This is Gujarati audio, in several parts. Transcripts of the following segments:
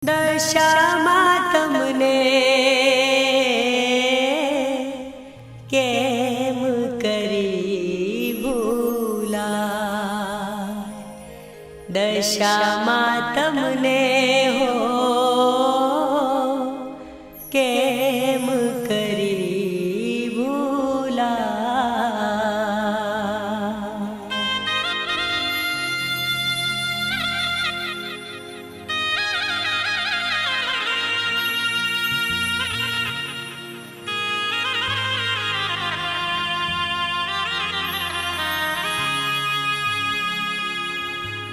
દશામાં તમને કેમ કરી ભૂલા, દશામાં તમને હો કેમ કરી ભૂલા.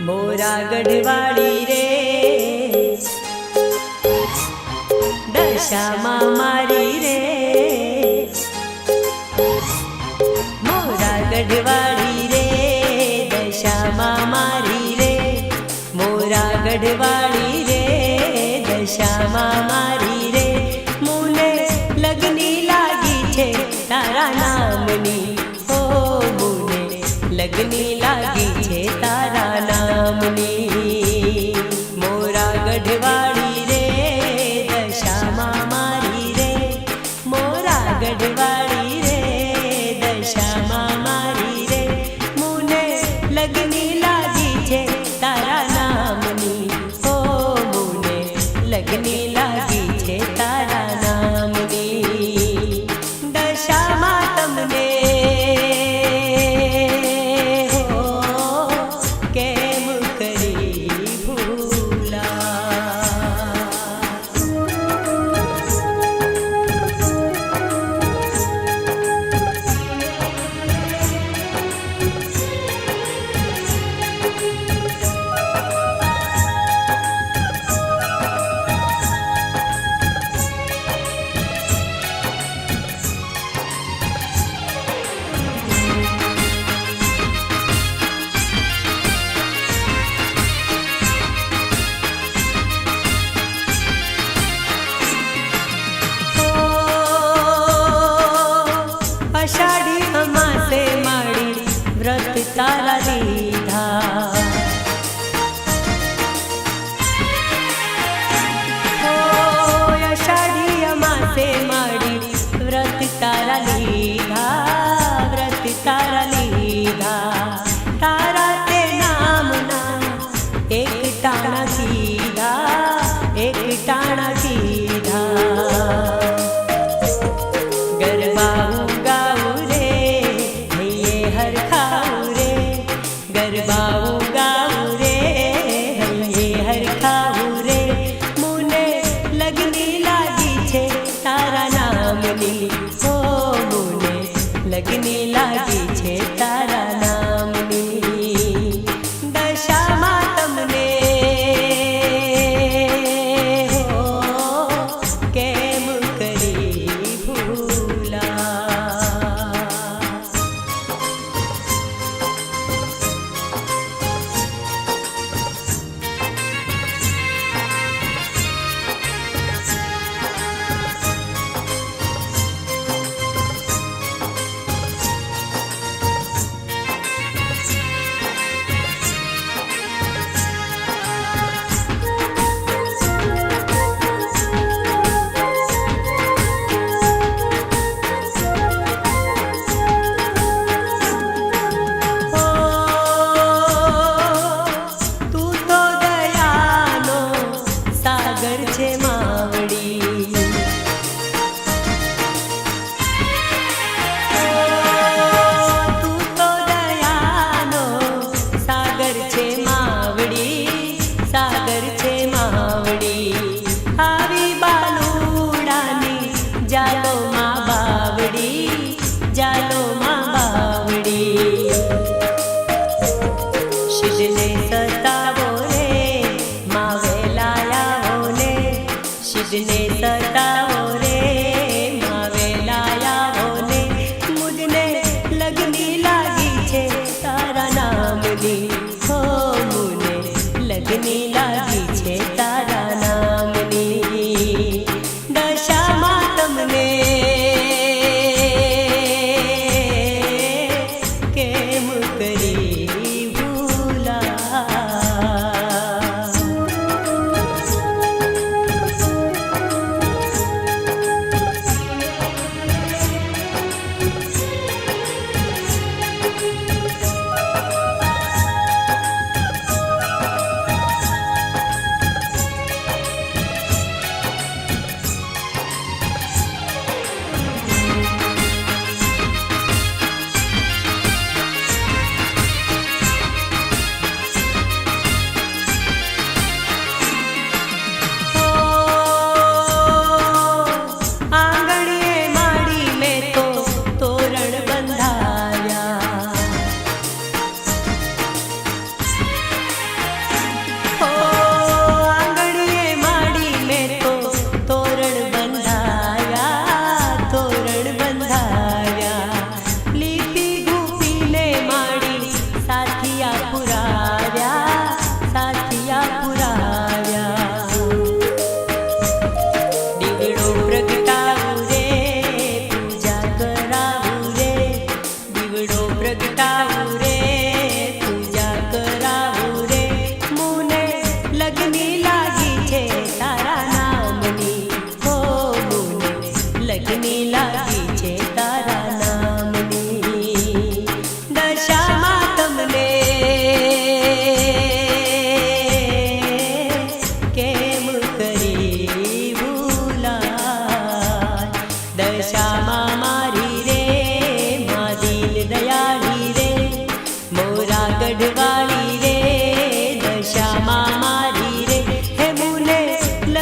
મોરા ગઢવાળી રે દશામાં મારી રે, મોરા ગઢવાળી રે દશામાં મારી રે, મોરા ગઢવાળી રે દશામાં મારી રે. મુને લગની લાગી છે તારા નામની, હો મુને લગની લાગી છે તારા નામની. મોરા ગઢવાળી રે દશામાં મારી રે, મોરા ગઢવાળી રે દશામાં મારી રે. મુને લગની લાગી છે તારા નામની, હો મુને લગની લાગી છે તારા નામની. દશામાં તમને અષાઢી અમાસે માડી વ્રત તારા લીધા, અષાઢી અમાસે માડી વ્રત તારા લીધા, વ્રત તારા લીધા. તારા તે નામના એક ટાણા કીધા, એક ટાણા કીધા. ગરબાઉ ગાઉ રે હૈયે હરખાઉ રે, ગરબાઉ ગાઉ રે હૈયે હરખાઉ રે. મુને લગની લાગી છે તારા નામની, હો મુને લગની લાગી છે તારા નામની. દશામાં તમને હો કેમ કરી છે માવડી, તું તો દયાનો સાગર છે માવડી, સાગર છે માવડી. આવી બાલુડાની જાલોમાં બાવડી, જાલોમાં બાવડી. શિદને સતાવો રે માવેલાયા, શિદને સતાવો રે માવેલાયા ને. મુજને લગની લાગી છે તારા નામની, હો મુને લગની લાગી છે તારા નામની. દશામાં તમને કેમ કરી ભૂલા.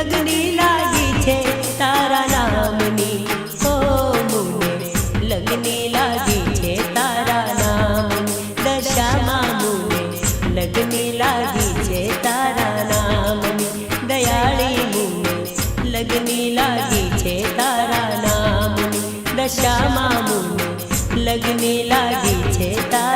લગની લાગી છે તારા નામની હો મુને લગની લાગી છે તારા નામની દશામાં મુને લગની લાગી છે તારા નામની દયાળી મુને લગની લાગી છે તારા નામની દશામાં મુને લગની લાગી છે તારા